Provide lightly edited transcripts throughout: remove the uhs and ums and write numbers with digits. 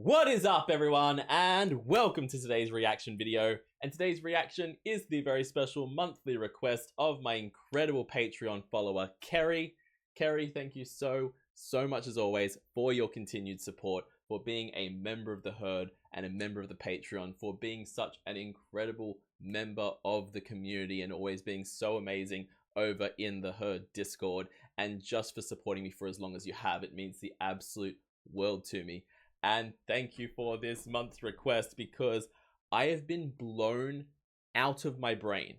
What is up, everyone, and welcome to today's reaction video. And today's reaction is the very special monthly request of my incredible Patreon follower, Kerry. Kerry, thank you so much as always for your continued support, for being a member of the herd and a member of the Patreon, for being such an incredible member of the community and always being so amazing over in the herd Discord, and just for supporting me for as long as you have. It means the absolute world to me. And thank you for this month's request, because I have been blown out of my brain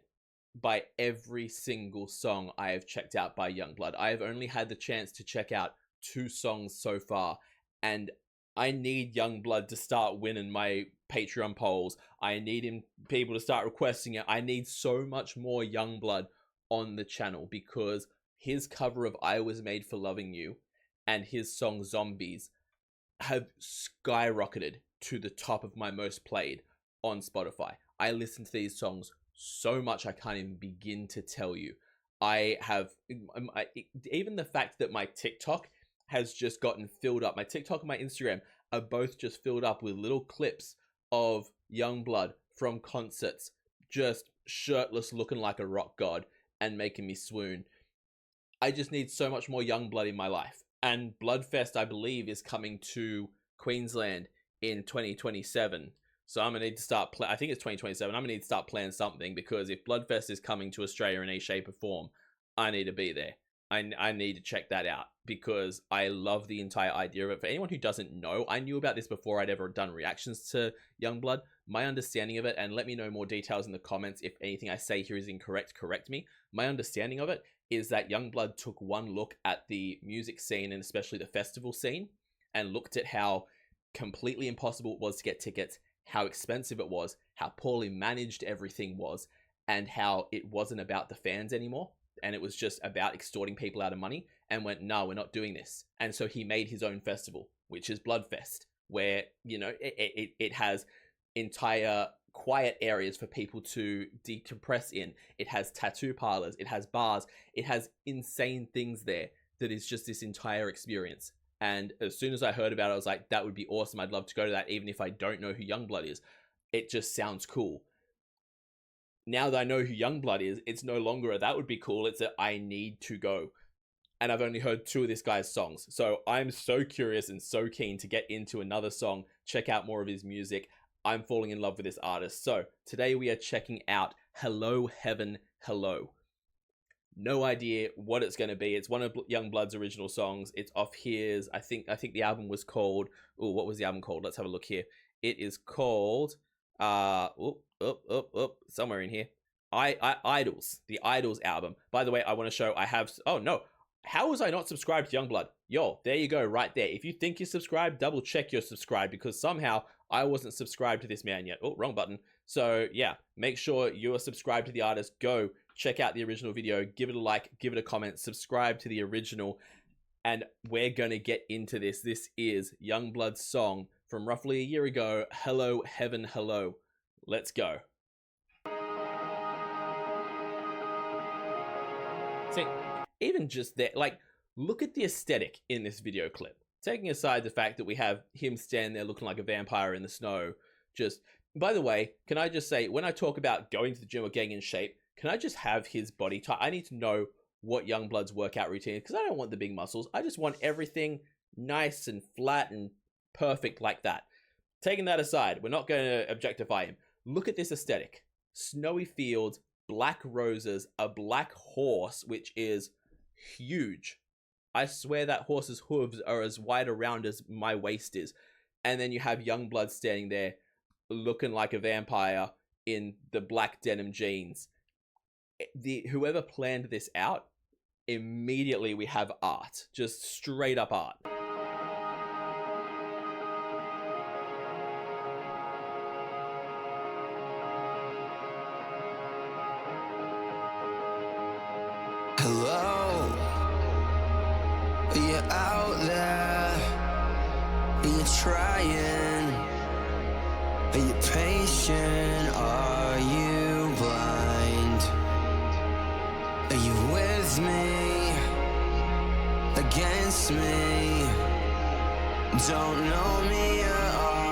by every single song I have checked out by YUNGBLUD. I have only had the chance to check out 2 songs so far, and I need YUNGBLUD to start winning my Patreon polls. I need people to start requesting it. I need so much more YUNGBLUD on the channel, because his cover of I Was Made for Loving You and his song Zombies have skyrocketed to the top of my most played on Spotify. I listen to these songs so much I can't even begin to tell you. I have even the fact that my TikTok has just gotten filled up. My TikTok and my Instagram are both just filled up with little clips of YUNGBLUD from concerts, just shirtless, looking like a rock god and making me swoon. I just need so much more YUNGBLUD in my life. And Bloodfest, I believe, is coming to Queensland in 2027. So I'm going to need to start I think it's 2027. I'm going to need to start planning something, because if Bloodfest is coming to Australia in any shape or form, I need to be there. I need to check that out, because I love the entire idea of it. For anyone who doesn't know, I knew about this before I'd ever done reactions to YUNGBLUD. My understanding of it, and let me know more details in the comments if anything I say here is incorrect, correct me. My understanding of it is that YUNGBLUD took one look at the music scene, and especially the festival scene, and looked at how completely impossible it was to get tickets, how expensive it was, how poorly managed everything was, and how it wasn't about the fans anymore, and it was just about extorting people out of money, and went, no, we're not doing this. And so he made his own festival, which is Bloodfest, where, you know, it has entire quiet areas for people to decompress in. It has tattoo parlors, it has bars, it has insane things there that is just this entire experience. And as soon as I heard about it, I was like, that would be awesome. I'd love to go to that, even if I don't know who YUNGBLUD is. It just sounds cool. Now that I know who YUNGBLUD is, it's no longer a that would be cool, it's a I need to go. And I've only heard 2 of this guy's songs, so I'm so curious and so keen to get into another song, check out more of his music. I'm falling in love with this artist. So today we are checking out Hello Heaven Hello. No idea what it's going to be. It's one of YUNGBLUD's original songs. It's off his, I think the album was called, oh, what was the album called? Let's have a look here. It is called somewhere in here. Idols, the Idols album. By the way, I want to show oh no, how was I not subscribed to YUNGBLUD? Yo, there you go, right there. If you think you're subscribed, double check you're subscribed, because somehow I wasn't subscribed to this man yet. Oh, wrong button. So yeah, make sure you are subscribed to the artist. Go check out the original video, give it a like, give it a comment, subscribe to the original, and we're gonna get into this. This is YUNGBLUD's song from roughly a year ago, Hello Heaven Hello. Let's go. See, even just there, like, look at the aesthetic in this video clip. Taking aside the fact that we have him stand there looking like a vampire in the snow. Just, by the way, can I just say, when I talk about going to the gym or getting in shape, can I just have his body type? I need to know what YUNGBLUD's workout routine is, because I don't want the big muscles. I just want everything nice and flat and perfect like that. Taking that aside, we're not going to objectify him. Look at this aesthetic. Snowy fields, black roses, a black horse, which is huge. I swear that horse's hooves are as wide around as my waist is. And then you have YUNGBLUD standing there looking like a vampire in the black denim jeans. Whoever planned this out, immediately we have art. Just straight up art. Hello, are you out there? Are you trying? Are you patient? Are you blind? Are you with me? Against me? Don't know me at all.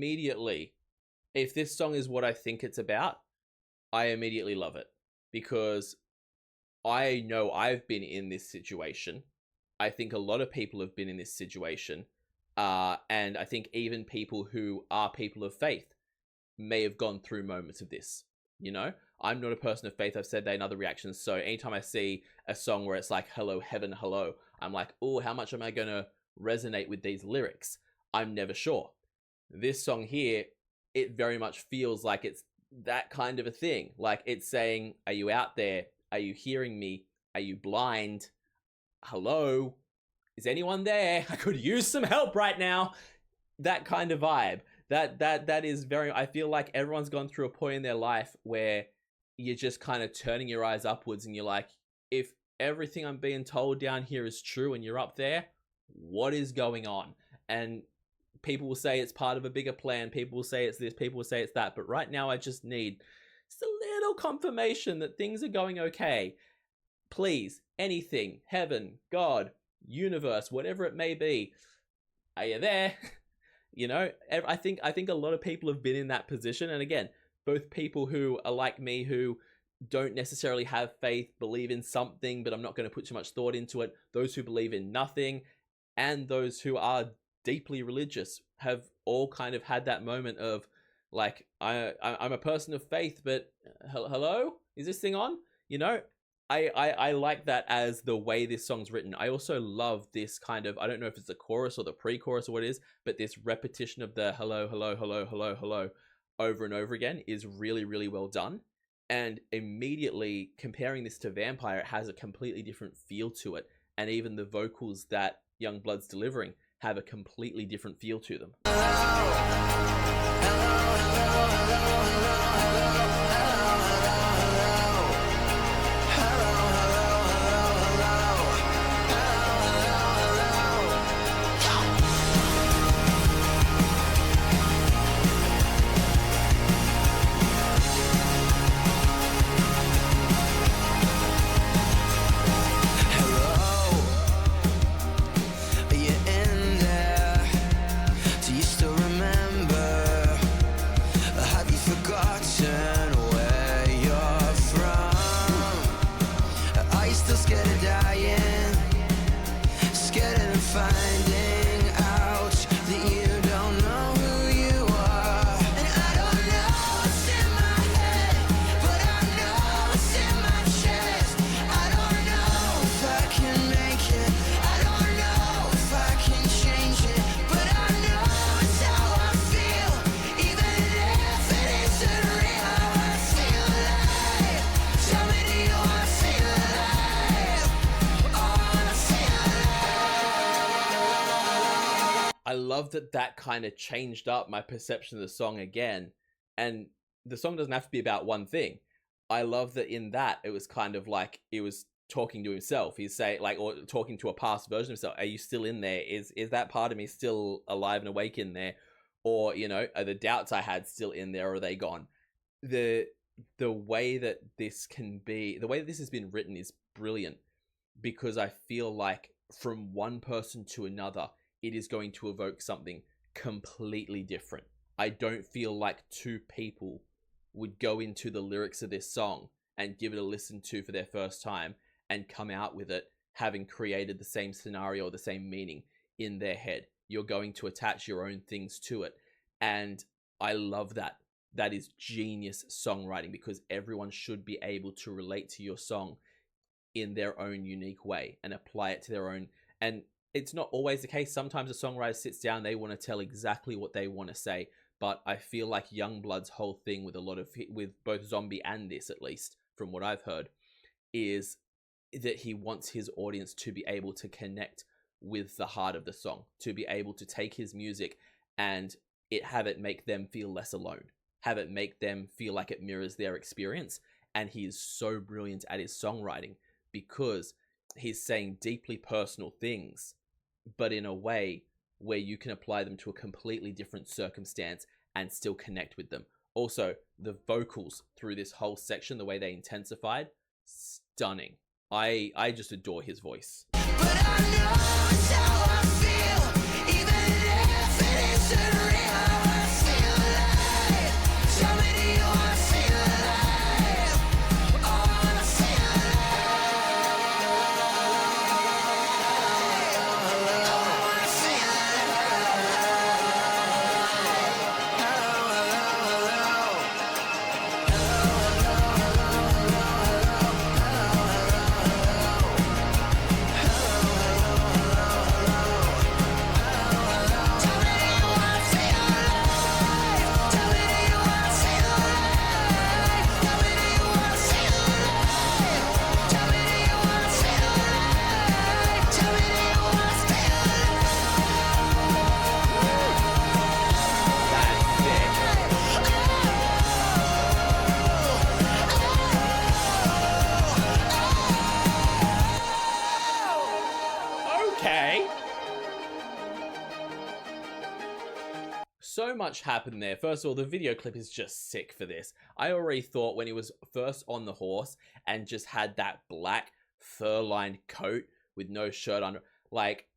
immediately, if this song is what I think it's about, I immediately love it, because I know I've been in this situation. I think a lot of people have been in this situation. And I think even people who are people of faith may have gone through moments of this. You know, I'm not a person of faith. I've said that in other reactions. So anytime I see a song where it's like, hello, heaven, hello, I'm like, oh, how much am I going to resonate with these lyrics? I'm never sure. This song here, it very much feels like it's that kind of a thing. Like it's saying, are you out there? Are you hearing me? Are you blind? Hello? Is anyone there? I could use some help right now. That kind of vibe. That is very, I feel like everyone's gone through a point in their life where you're just kind of turning your eyes upwards and you're like, if everything I'm being told down here is true and you're up there, what is going on? And people will say it's part of a bigger plan. People will say it's this, people will say it's that. But right now I just need just a little confirmation that things are going okay. Please, anything, heaven, God, universe, whatever it may be, are you there? You know, I think a lot of people have been in that position. And again, both people who are like me, who don't necessarily have faith, believe in something, but I'm not going to put too much thought into it. Those who believe in nothing, and those who are deeply religious, have all kind of had that moment of like, I'm a person of faith, but hello, is this thing on? You know, I like that as the way this song's written. I also love this kind of, I don't know if it's the chorus or the pre-chorus or what it is, but this repetition of the hello, hello, hello, hello, hello over and over again is really, really well done. And immediately comparing this to Vampire, it has a completely different feel to it. And even the vocals that YUNGBLUD's delivering have a completely different feel to them. I love that kind of changed up my perception of the song again. And the song doesn't have to be about one thing. I love that in that it was kind of like it was talking to himself. He's saying like, or talking to a past version of himself. Are you still in there? Is that part of me still alive and awake in there? Or, you know, are the doubts I had still in there, or are they gone? The way that this can be, the way that this has been written is brilliant, because I feel like from one person to another, it is going to evoke something completely different. I don't feel like two people would go into the lyrics of this song and give it a listen to for their first time and come out with it having created the same scenario or the same meaning in their head. You're going to attach your own things to it. And I love that. That is genius songwriting, because everyone should be able to relate to your song in their own unique way and apply it to their own. And it's not always the case. Sometimes a songwriter sits down, they want to tell exactly what they want to say. But I feel like YUNGBLUD's whole thing with with both Zombie and this, at least from what I've heard, is that he wants his audience to be able to connect with the heart of the song, to be able to take his music and have it make them feel less alone, have it make them feel like it mirrors their experience. And he is so brilliant at his songwriting, because he's saying deeply personal things, but in a way where you can apply them to a completely different circumstance and still connect with them. Also, the vocals through this whole section, the way they intensified, stunning. I just adore his voice. But I know it's how I feel, even if it isn't real, how I feel. so much happened there. First of all, the video clip is just sick for this. I already thought when he was first on the horse and just had that black fur-lined coat with no shirt under, like,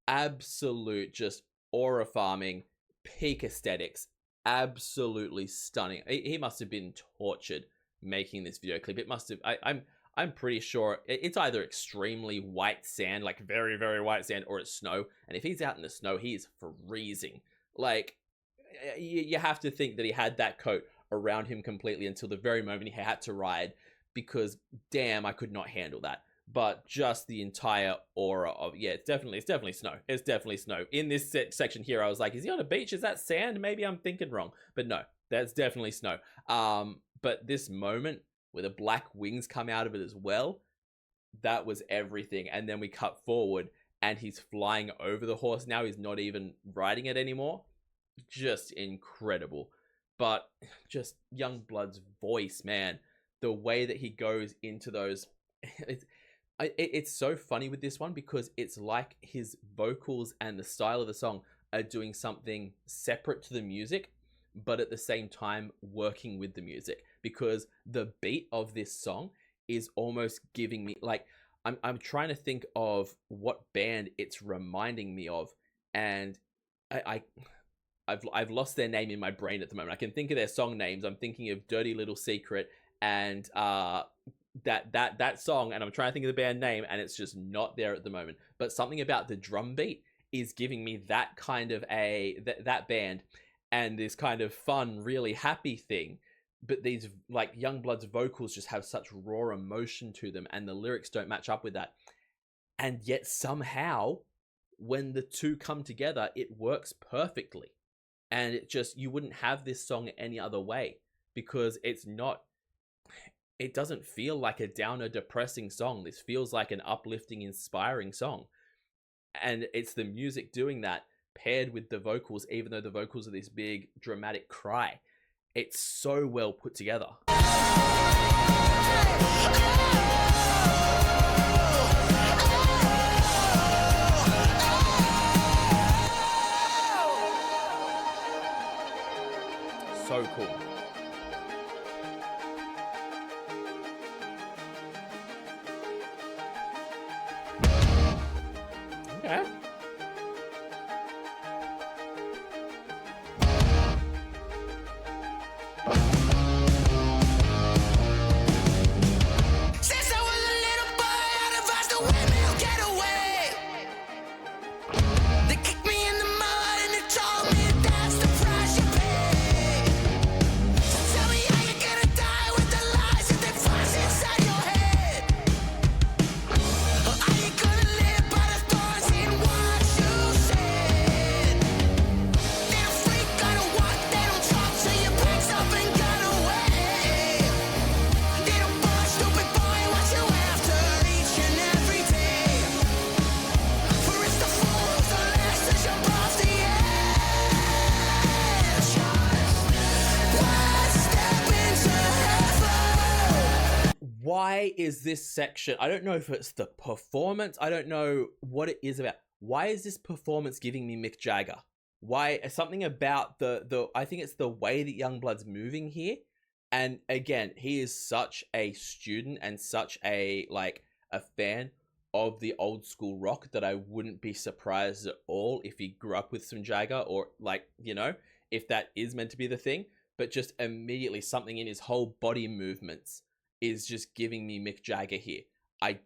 absolute just aura farming, peak aesthetics, absolutely stunning. He must have been tortured making this video clip. It must have, I'm pretty sure it's either extremely white sand, like very, very white sand, or it's snow. And if he's out in the snow, he is freezing. Like, you have to think that he had that coat around him completely until the very moment he had to ride, because damn, I could not handle that. But just the entire aura of, yeah, it's definitely snow. It's definitely snow. In this section here, I was like, is he on a beach? Is that sand? Maybe I'm thinking wrong. But no, that's definitely snow. But this moment where the black wings come out of it as well, that was everything. And then we cut forward and he's flying over the horse. Now he's not even riding it anymore. Just incredible. But just Youngblood's voice, man, the way that he goes into those, it's so funny with this one, because it's like his vocals and the style of the song are doing something separate to the music, but at the same time working with the music, because the beat of this song is almost giving me, like, I'm trying to think of what band it's reminding me of, and I've lost their name in my brain at the moment. I can think of their song names. I'm thinking of Dirty Little Secret and that song, and I'm trying to think of the band name, and it's just not there at the moment. But something about the drum beat is giving me that kind of that band, and this kind of fun, really happy thing. But these, like, Youngblood's vocals just have such raw emotion to them, and the lyrics don't match up with that. And yet somehow, when the two come together, it works perfectly. And it just, you wouldn't have this song any other way, because it's not, it doesn't feel like a downer, depressing song. This feels like an uplifting, inspiring song. And it's the music doing that, paired with the vocals, even though the vocals are this big, dramatic cry. It's so well put together. So cool. Okay. Since I was a little boy, I advised the windmill get away. They kicked me in the mud and they told me that's the price you pay. So tell me how you're gonna die with the lies that they force inside your head. Or are you gonna live by the thorns in what you said? They don't freak, gotta walk, they don't talk, so you packed up and got away. They don't boy, stupid boy, what you after each and every day. For it's the fools, the last that jump off the edge. One step into heaven. Why is this section, I don't know if it's the performance, I don't know what it is about. Why is this performance giving me Mick Jagger? Why, something about I think it's the way that Youngblood's moving here. And again, he is such a student and such a, like, a fan of the old school rock that I wouldn't be surprised at all if he grew up with some Jagger, or, like, you know, if that is meant to be the thing. But just immediately something in his whole body movements is just giving me Mick Jagger here. I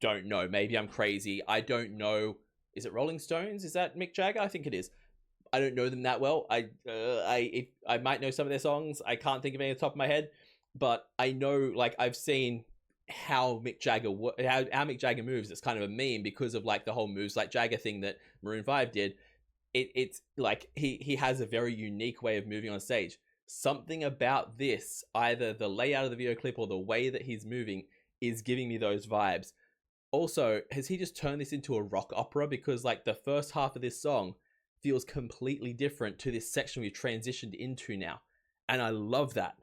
don't know. Maybe I'm crazy. I don't know. Is it Rolling Stones? Is that Mick Jagger? I think it is. I don't know them that well. I might know some of their songs. I can't think of any off the top of my head, but I know, like, I've seen how Mick Jagger how Mick Jagger moves. It's kind of a meme because of, like, the whole moves like Jagger thing that Maroon 5 did. It's like he has a very unique way of moving on stage. Something about this, either the layout of the video clip or the way that he's moving, is giving me those vibes. Also, has he just turned this into a rock opera? Because, like, the first half of this song feels completely different to this section we've transitioned into now. And I love that.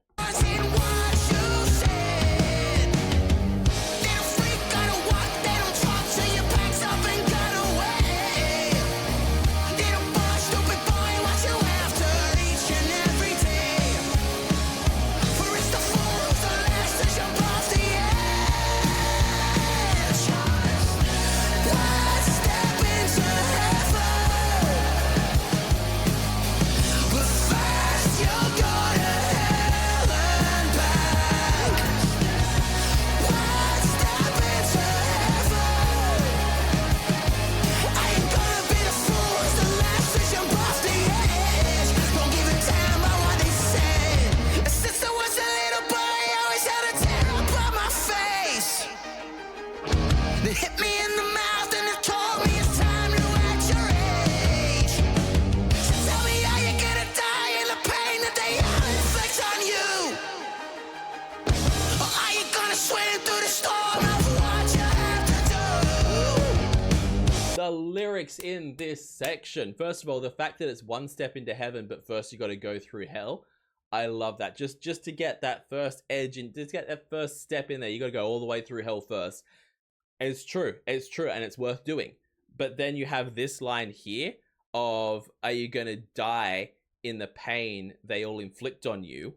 They hit me in the mouth and they told me it's time to act your age. So tell me how you're gonna die in the pain that they all inflict on you. Or are you gonna swim through the storm of what you have to do? The lyrics in this section. First of all, the fact that it's one step into heaven, but first you got to go through hell. I love that. Just to get that first edge and just get that first step in there, you got to go all the way through hell first. It's true, and it's worth doing. But then you have this line here of, are you going to die in the pain they all inflict on you,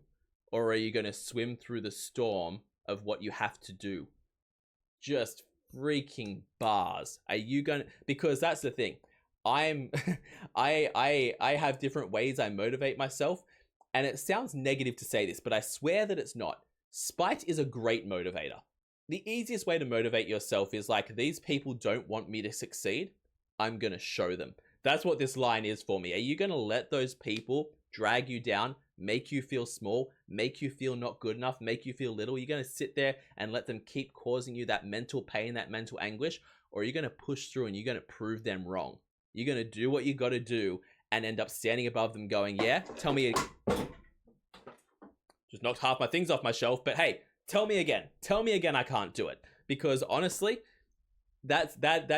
or are you going to swim through the storm of what you have to do? Just freaking bars. Are you going to, because that's the thing. I have different ways I motivate myself. And it sounds negative to say this, but I swear that it's not. Spite is a great motivator. The easiest way to motivate yourself is like, these people don't want me to succeed. I'm going to show them. That's what this line is for me. Are you going to let those people drag you down, make you feel small, make you feel not good enough, make you feel little? You're going to sit there and let them keep causing you that mental pain, that mental anguish? Or are you going to push through and you're going to prove them wrong? You're going to do what you got to do and end up standing above them going, yeah, tell me. Just knocked half my things off my shelf, but hey, tell me again I can't do it. Because honestly, that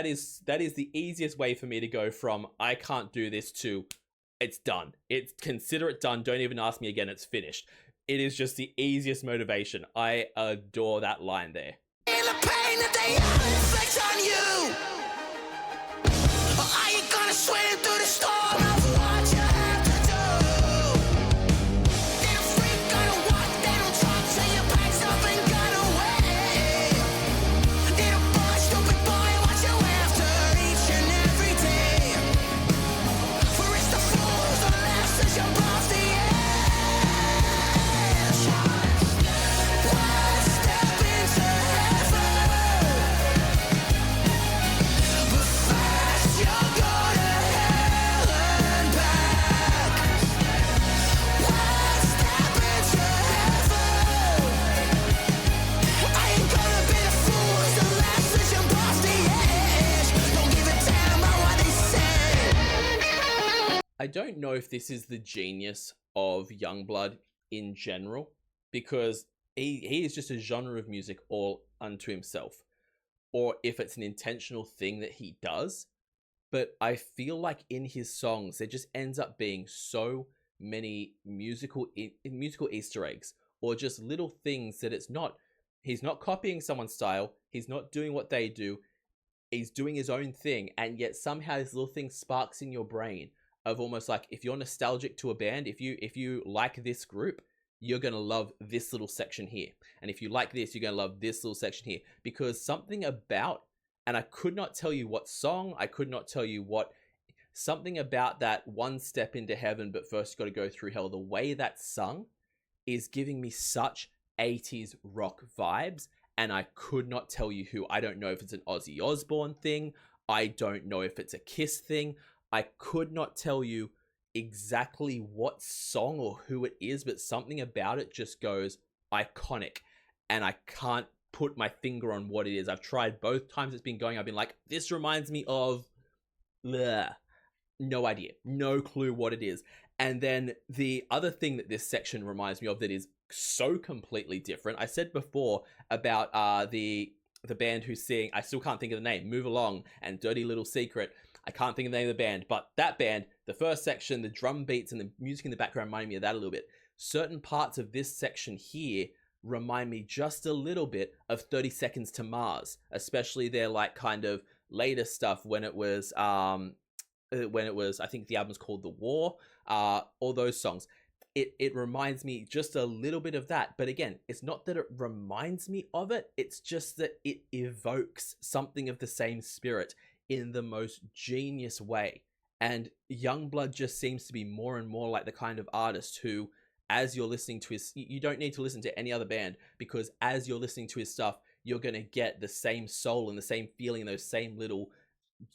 is the easiest way for me to go from I can't do this to it's done. It's consider it done. Don't even ask me again. It's finished. It is just the easiest motivation. I adore that line there. In the pain that they all inflict on you. Or are you gonna swim through the storm of what you have to do? They don't freak, gonna walk, they don't talk, say your back's up and got away. Little boy, stupid boy, what you after each and every day? For it's the fools that last as you above the edge. One step into heaven, but first you'll go to hell and back. One step into heaven, I ain't gonna be the fools that last as you above the edge. Don't give a damn about what they say. I don't know if this is the genius of YUNGBLUD in general, because he is just a genre of music all unto himself, or if it's an intentional thing that he does. But I feel like in his songs, there just ends up being so many musical Easter eggs, or just little things that he's not copying someone's style, he's not doing what they do, he's doing his own thing, and yet somehow this little thing sparks in your brain of almost like, if you're nostalgic to a band, if you like this group, you're going to love this little section here. And if you like this, you're going to love this little section here. Because something about, and I could not tell you what song, I could not tell you what, something about that one step into heaven, but first you got to go through hell. The way that's sung is giving me such 80s rock vibes. And I could not tell you who. I don't know if it's an Ozzy Osbourne thing. I don't know if it's a Kiss thing. I could not tell you exactly what song or who it is, but something about it just goes iconic, and I can't put my finger on what it is. I've tried both times it's been going. I've been like, this reminds me of blah. No idea, no clue what it is. And then the other thing that this section reminds me of that is so completely different, I said before about the band who sing, I still can't think of the name, Move Along and Dirty Little Secret. I can't think of the name of the band, but that band, the first section, the drum beats and the music in the background remind me of that a little bit. Certain parts of this section here remind me just a little bit of 30 Seconds to Mars, especially their like kind of later stuff when it was, I think the album's called The War, all those songs. It reminds me just a little bit of that. But again, it's not that it reminds me of it. It's just that it evokes something of the same spirit in the most genius way. And YUNGBLUD just seems to be more and more like the kind of artist who, as you're listening to his, you don't need to listen to any other band, because as you're listening to his stuff, you're going to get the same soul and the same feeling, those same little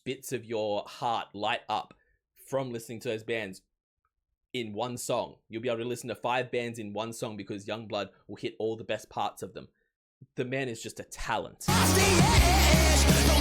bits of your heart light up from listening to those bands in one song. You'll be able to listen to 5 bands in one song because YUNGBLUD will hit all the best parts of them. The man is just a talent. Off the edge,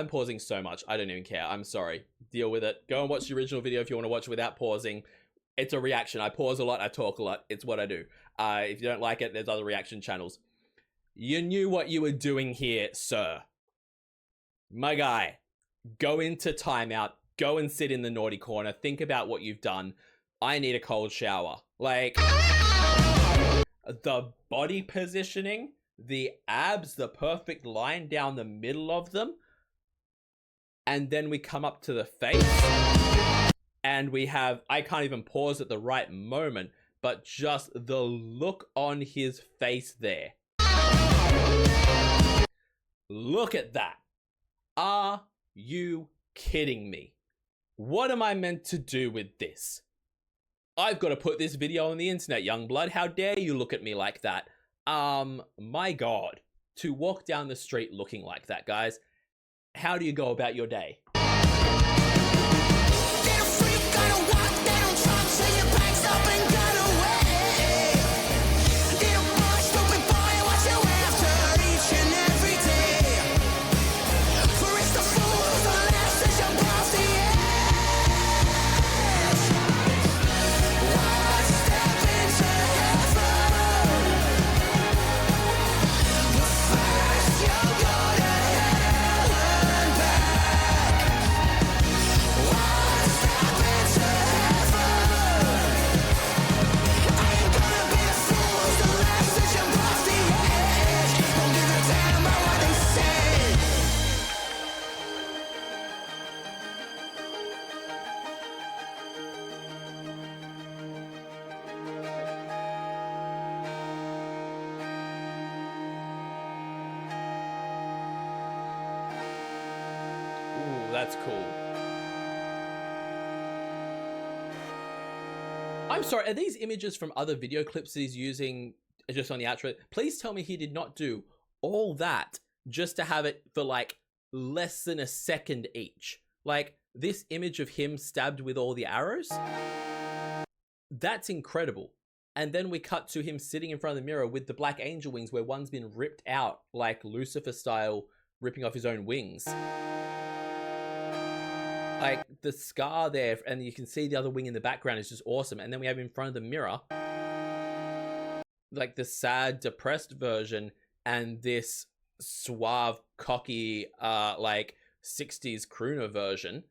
I'm pausing so much. I don't even care. I'm sorry. Deal with it. Go and watch the original video if you want to watch it without pausing. It's a reaction. I pause a lot. I talk a lot. It's what I do. If you don't like it, there's other reaction channels. You knew what you were doing here, sir. My guy, go into timeout. Go and sit in the naughty corner. Think about what you've done. I need a cold shower. Like, the body positioning, the abs, the perfect line down the middle of them. And then we come up to the face. And we have, I can't even pause at the right moment, but just the look on his face there. Look at that. Are you kidding me? What am I meant to do with this? I've got to put this video on the internet, Youngblood. How dare you look at me like that? My God. To walk down the street looking like that, guys. How do you go about your day? That's cool. I'm sorry, are these images from other video clips that he's using just on the outro? Please tell me he did not do all that just to have it for like less than a second each. Like this image of him stabbed with all the arrows. That's incredible. And then we cut to him sitting in front of the mirror with the black angel wings where one's been ripped out like Lucifer style, ripping off his own wings. Like the scar there, and you can see the other wing in the background is just awesome. And then we have in front of the mirror, like the sad, depressed version, and this suave, cocky, like 60s crooner version.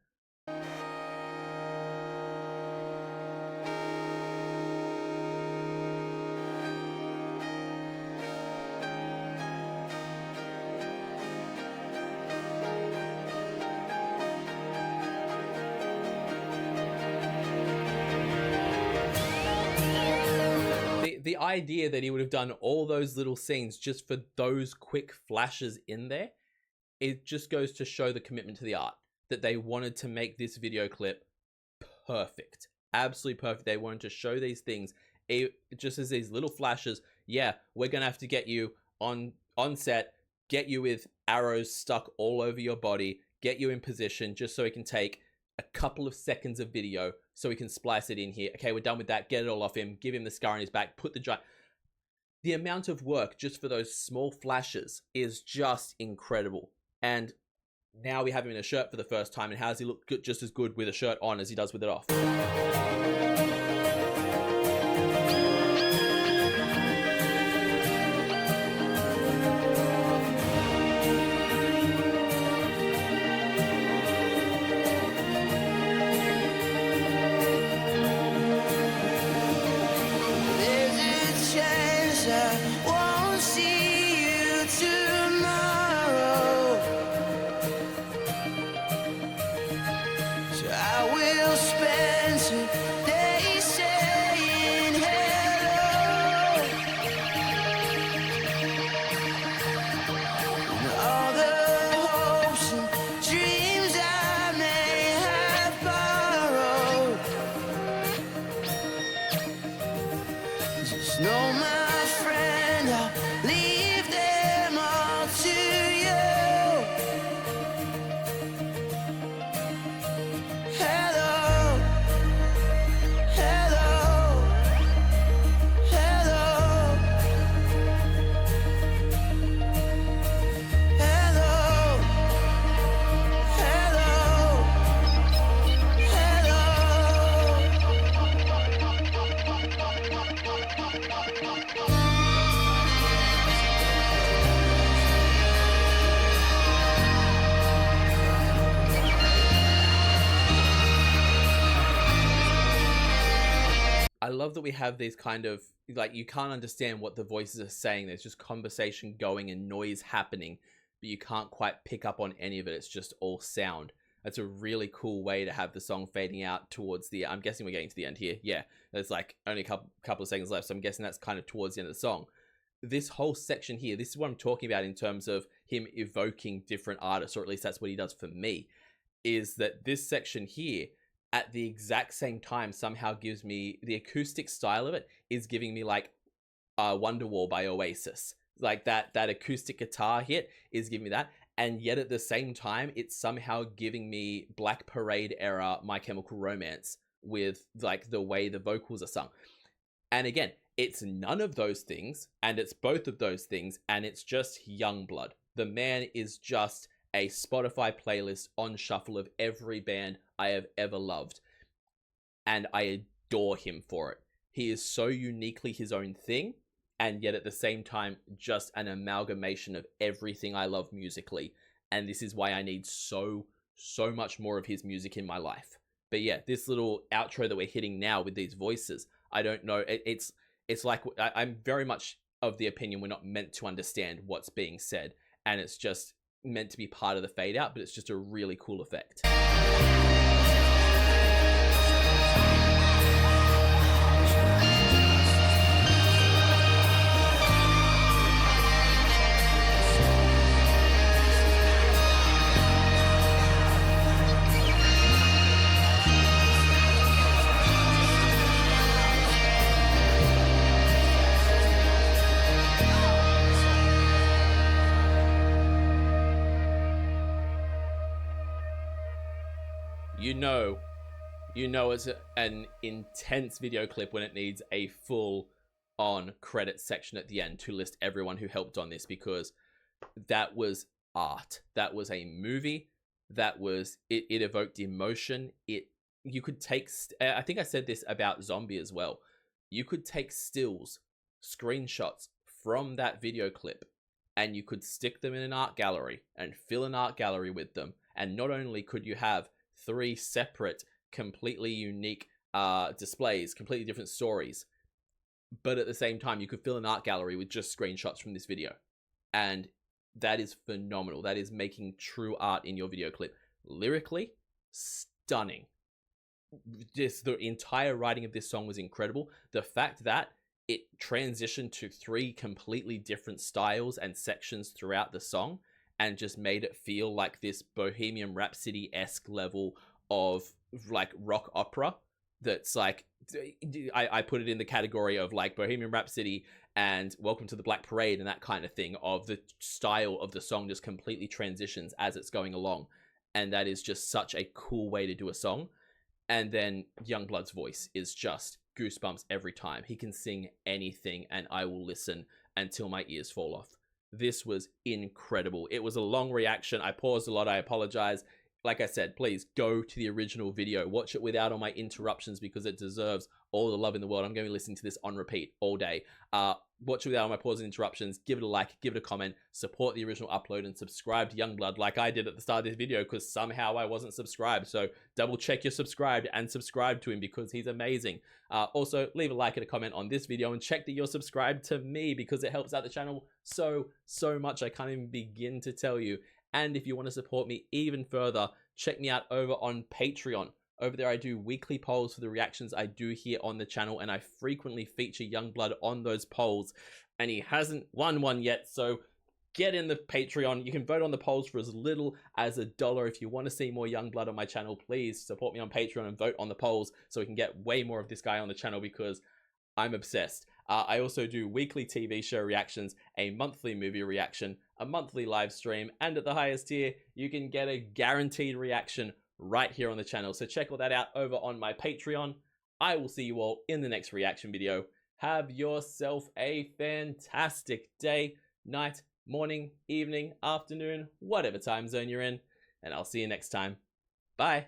The idea that he would have done all those little scenes just for those quick flashes in there, it just goes to show the commitment to the art, that they wanted to make this video clip perfect, absolutely perfect. They wanted to show these things just as these little flashes. Yeah, we're gonna have to get you on set, get you with arrows stuck all over your body, get you in position just so we can take a couple of seconds of video so we can splice it in here. Okay, we're done with that. Get it all off him. Give him the scar on his back. Put the giant... The amount of work just for those small flashes is just incredible. And now we have him in a shirt for the first time. And how does he look good, just as good with a shirt on as he does with it off? I will spend today saying I love that we have these kind of, like, you can't understand what the voices are saying. There's just conversation going and noise happening, but you can't quite pick up on any of it. It's just all sound. That's a really cool way to have the song fading out towards the, I'm guessing we're getting to the end here. Yeah, there's like only a couple of seconds left, so I'm guessing that's kind of towards the end of the song. This whole section here, this is what I'm talking about in terms of him evoking different artists, or at least that's what he does for me, is that this section here, at the exact same time, somehow gives me, the acoustic style of it is giving me like Wonderwall by Oasis. Like that acoustic guitar hit is giving me that. And yet at the same time, it's somehow giving me Black Parade era My Chemical Romance with like the way the vocals are sung. And again, it's none of those things, and it's both of those things, and it's just YUNGBLUD. The man is just a Spotify playlist on shuffle of every band I have ever loved. And I adore him for it. He is so uniquely his own thing, and yet at the same time, just an amalgamation of everything I love musically. And this is why I need so much more of his music in my life. But yeah, this little outro that we're hitting now with these voices, I don't know. It's like, I'm very much of the opinion we're not meant to understand what's being said. And it's just meant to be part of the fade out, but it's just a really cool effect. You know it's an intense video clip when it needs a full-on credit section at the end to list everyone who helped on this, because that was art. That was a movie. That was, it evoked emotion. You could take, I think I said this about Zombie as well. You could take stills, screenshots from that video clip, and you could stick them in an art gallery and fill an art gallery with them. And not only could you have 3 separate, completely unique displays, completely different stories, but at the same time, you could fill an art gallery with just screenshots from this video. And that is phenomenal. That is making true art in your video clip. Lyrically, stunning. Just the entire writing of this song was incredible. The fact that it transitioned to 3 completely different styles and sections throughout the song and just made it feel like this Bohemian Rhapsody-esque level of like rock opera. That's like, I put it in the category of like Bohemian Rhapsody and Welcome to the Black Parade and that kind of thing, of the style of the song just completely transitions as it's going along. And that is just such a cool way to do a song. And then YUNGBLUD's voice is just goosebumps every time. He can sing anything and I will listen until my ears fall off. This was incredible. It was a long reaction. I paused a lot. I apologize. Like I said, please go to the original video. Watch it without all my interruptions because it deserves all the love in the world. I'm going to be listening to this on repeat all day. Watch it without all my pauses and interruptions. Give it a like, give it a comment, support the original upload, and subscribe to YUNGBLUD like I did at the start of this video because somehow I wasn't subscribed. So double check you're subscribed and subscribe to him because he's amazing. Also, leave a like and a comment on this video and check that you're subscribed to me because it helps out the channel so much. I can't even begin to tell you. And if you want to support me even further, check me out over on Patreon. Over there, I do weekly polls for the reactions I do here on the channel, and I frequently feature YUNGBLUD on those polls, and he hasn't won one yet, so get in the Patreon. You can vote on the polls for as little as $1. If you want to see more YUNGBLUD on my channel, please support me on Patreon and vote on the polls so we can get way more of this guy on the channel because I'm obsessed. I also do weekly TV show reactions, a monthly movie reaction, a monthly live stream, and at the highest tier, you can get a guaranteed reaction right here on the channel. So check all that out over on my Patreon. I will see you all in the next reaction video. Have yourself a fantastic day, night, morning, evening, afternoon, whatever time zone you're in, and I'll see you next time. Bye.